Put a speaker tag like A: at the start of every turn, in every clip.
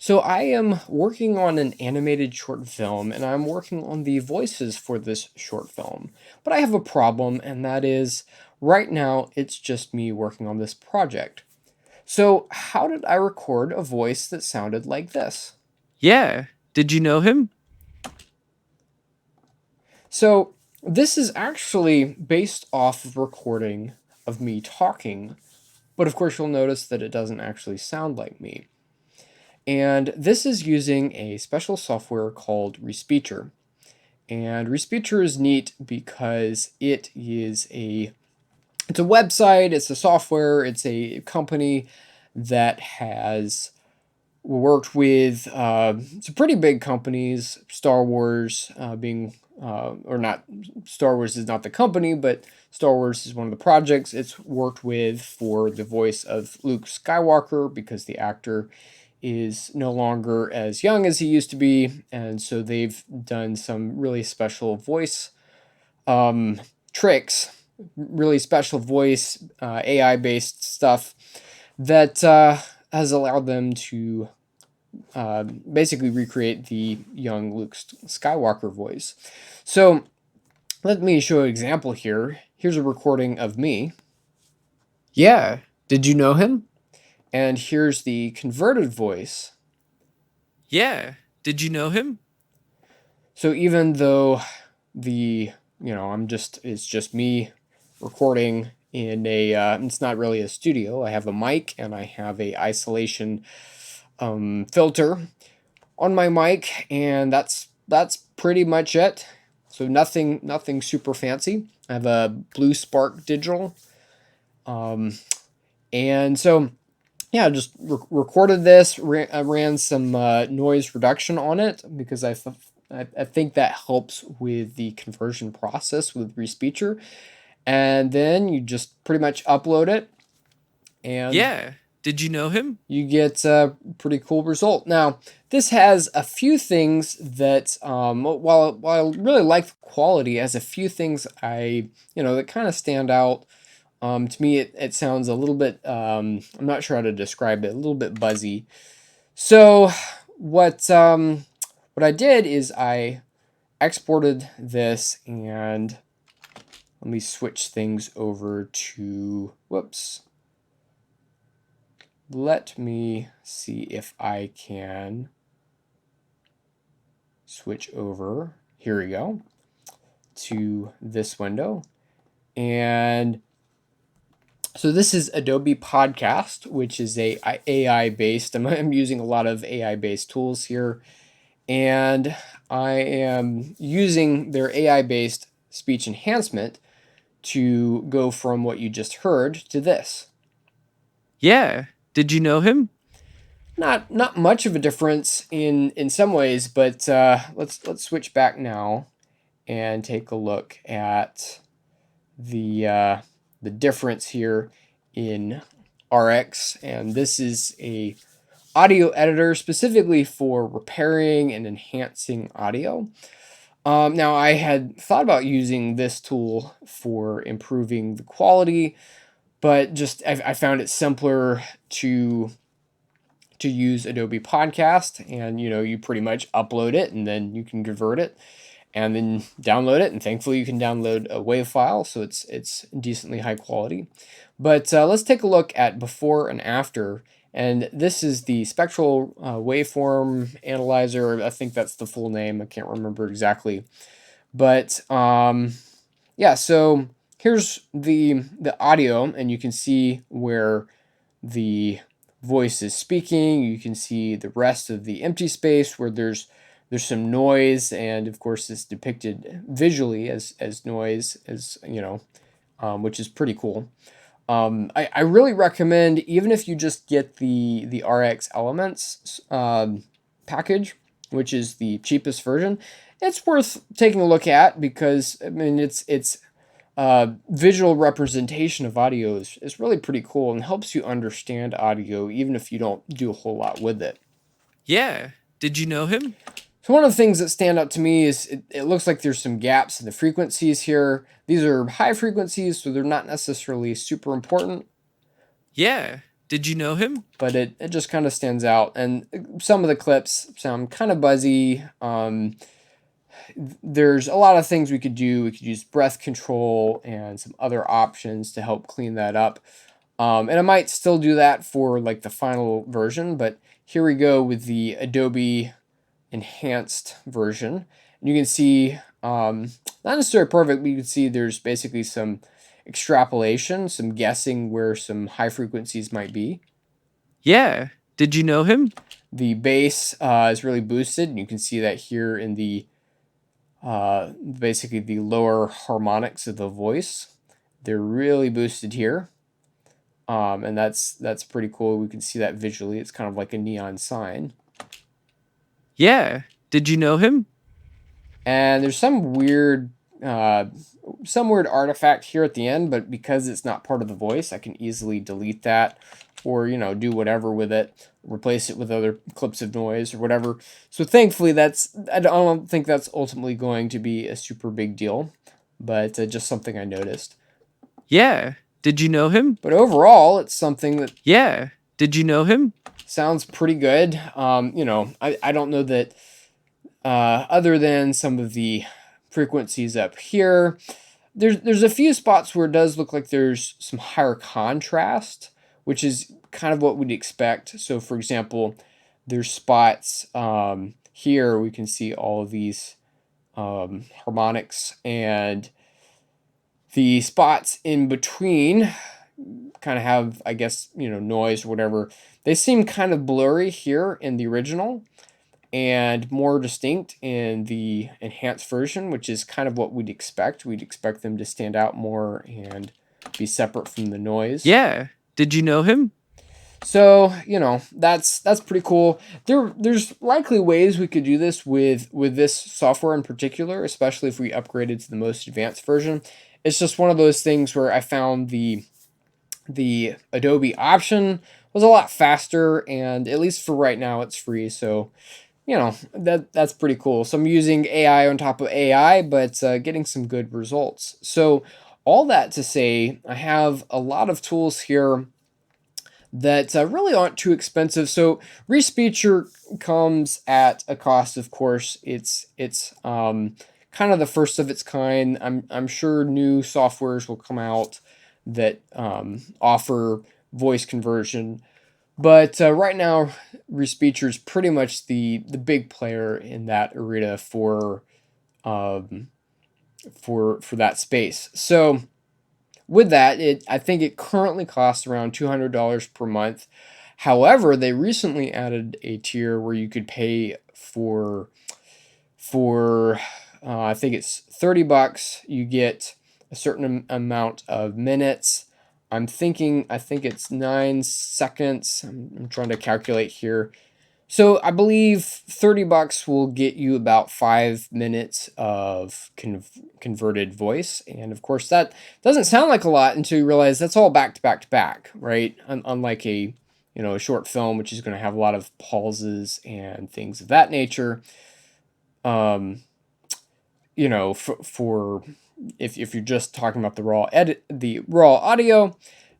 A: So I am working on an animated short film and I'm working on the voices for this short film. But I have a problem, and that is right now it's just me working on this project. So, how did I record a voice that sounded like this?
B: Yeah. Did you know him?
A: So, this is actually based off of recording of me talking, but of course you'll notice that it doesn't actually sound like me. And this is using a special software called Respeecher. And Respeecher is neat because it's a website, it's a software, it's a company that has worked with some pretty big companies. Star Wars being or not, Star Wars is not the company, but Star Wars is one of the projects it's worked with for the voice of Luke Skywalker, because the actor is no longer as young as he used to be, and so they've done some really special voice um, tricks, really special voice AI based stuff that has allowed them to basically recreate the young Luke Skywalker voice. So let me show an example here. Here's a recording of me,
B: Yeah. Did you know him?
A: and here's the converted voice.
B: Yeah. Did you know him?
A: So even though the it's just me recording in a it's not really a studio. I have a mic and I have a isolation filter on my mic, and that's pretty much it. So nothing super fancy. I have a Blue Spark digital, um, and so yeah, I just recorded this. I ran some noise reduction on it because I think that helps with the conversion process with Respeecher. And then you just pretty much upload it, and
B: Yeah. Did you know him?
A: you get a pretty cool result. Now, this has a few things that, while I really like the quality, it has a few things that kind of stand out. To me, it sounds a little bit, I'm not sure how to describe it, a little bit buzzy. So, what, what I did is I exported this, and let me switch things over to, whoops. Let me see if I can switch over. Here we go to this window. And so this is Adobe Podcast, which is a AI based. I'm using a lot of AI based tools here, and I am using their AI based speech enhancement to go from what you just heard to this.
B: Yeah. Did you know him?
A: Not much of a difference in some ways, but let's switch back now and take a look at the difference here in RX. And this is a audio editor specifically for repairing and enhancing audio. Now, I had thought about using this tool for improving the quality, but just I found it simpler to use Adobe Podcast, and you pretty much upload it and then you can convert it and then download it, and thankfully you can download a WAV file, so it's decently high quality. But let's take a look at before and after, and this is the spectral waveform analyzer. I think that's the full name. I can't remember exactly, but yeah. So here's the audio, and you can see where the voice is speaking. You can see the rest of the empty space where there's some noise, and of course it's depicted visually as noise, which is pretty cool. I really recommend, even if you just get the RX Elements package, which is the cheapest version, it's worth taking a look at, because I mean it's visual representation of audio is really pretty cool and helps you understand audio even if you don't do a whole lot with it.
B: Yeah. Did you know him?
A: So one of the things that stand out to me is it looks like there's some gaps in the frequencies here. These are high frequencies, so they're not necessarily super important.
B: Yeah. Did you know him?
A: but it just kind of stands out. And some of the clips sound kind of buzzy. There's a lot of things we could do. We could use breath control and some other options to help clean that up. And I might still do that for like the final version, but here we go with the Adobe enhanced version. And you can see, not necessarily perfect, but you can see there's basically some extrapolation, some guessing where some high frequencies might be.
B: Yeah. Did you know him?
A: The bass is really boosted, and you can see that here in the basically the lower harmonics of the voice. They're really boosted here. And that's pretty cool. We can see that visually. It's kind of like a neon sign.
B: Yeah. Did you know him?
A: And there's some weird artifact here at the end, but because it's not part of the voice, I can easily delete that, or do whatever with it, replace it with other clips of noise or whatever. So thankfully, I don't think that's ultimately going to be a super big deal, but just something I noticed.
B: Yeah. Did you know him?
A: But overall, it's something that
B: Yeah. Did you know him?
A: sounds pretty good. I don't know that other than some of the frequencies up here, there's a few spots where it does look like there's some higher contrast, which is kind of what we'd expect. So for example, there's spots here we can see all of these harmonics, and the spots in between kind of have, I guess, noise or whatever. They seem kind of blurry here in the original and more distinct in the enhanced version, which is kind of what we'd expect. We'd expect them to stand out more and be separate from the noise.
B: Yeah. Did you know him?
A: So, that's pretty cool. There's likely ways we could do this with this software in particular, especially if we upgraded to the most advanced version. It's just one of those things where I found the Adobe option was a lot faster, and at least for right now it's free. So, that's pretty cool. So I'm using AI on top of AI, but getting some good results. So all that to say, I have a lot of tools here that really aren't too expensive. So Respeecher comes at a cost, of course. It's kind of the first of its kind. I'm sure new softwares will come out that offer voice conversion, but right now Respeecher is pretty much the big player in that arena for that space. So with that, I think it currently costs around $200 per month. However, they recently added a tier where you could pay for I think it's $30. You get a certain amount of minutes. I think it's 9 seconds. I'm trying to calculate here. So I believe $30 will get you about 5 minutes of converted voice, and of course that doesn't sound like a lot until you realize that's all back to back to back, right? Unlike a a short film, which is going to have a lot of pauses and things of that nature. For if you're just talking about the raw audio,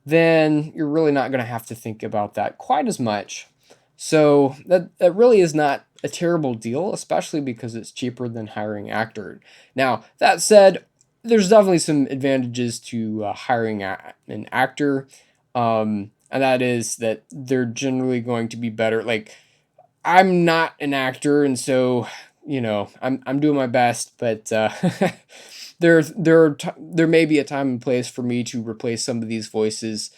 A: then you're really not going to have to think about that quite as much. So that really is not a terrible deal, especially because it's cheaper than hiring an actor. Now, that said, there's definitely some advantages to hiring an actor, and that is that they're generally going to be better. Like, I'm not an actor, and so I'm doing my best, but there may be a time and place for me to replace some of these voices,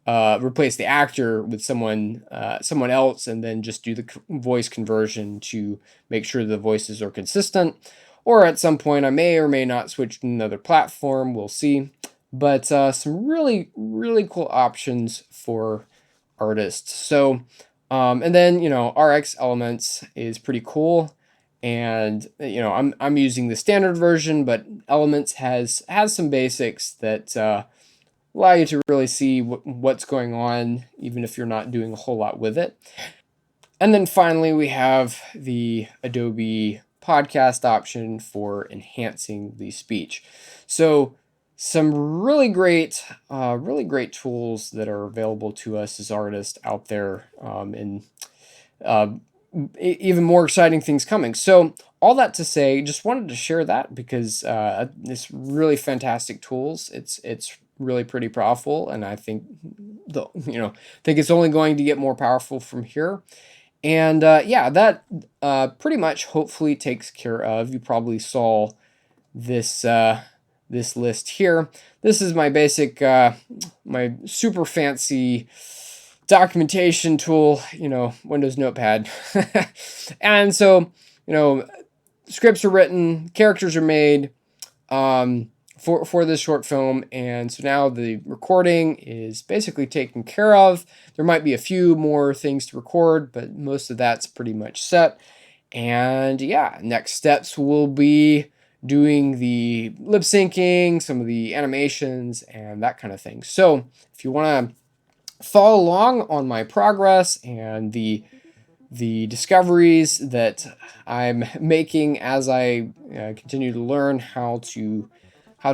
A: replace the actor with someone else, and then just do the voice conversion to make sure the voices are consistent. Or at some point, I may or may not switch to another platform. We'll see. But some really, really cool options for artists. So, and then RX Elements is pretty cool. And I'm using the standard version, but Elements has some basics that allow you to really see what's going on, even if you're not doing a whole lot with it. And then finally, we have the Adobe Podcast option for enhancing the speech. So some really great tools that are available to us as artists out there, and uh, even more exciting things coming. So all that to say, just wanted to share that because it's really fantastic tools. It's really pretty powerful, and I think think it's only going to get more powerful from here. And yeah, that pretty much hopefully takes care of. You probably saw this this list here. This is my basic, my super fancy documentation tool, Windows Notepad. And so, scripts are written, characters are made for this short film, and so now the recording is basically taken care of. There might be a few more things to record, but most of that's pretty much set. And yeah, next steps will be doing the lip syncing, some of the animations, and that kind of thing. So if you want to follow along on my progress and the discoveries that I'm making as I continue to learn how to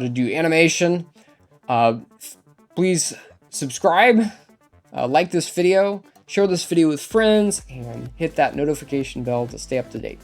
A: do animation, please subscribe, like this video, share this video with friends, and hit that notification bell to stay up to date.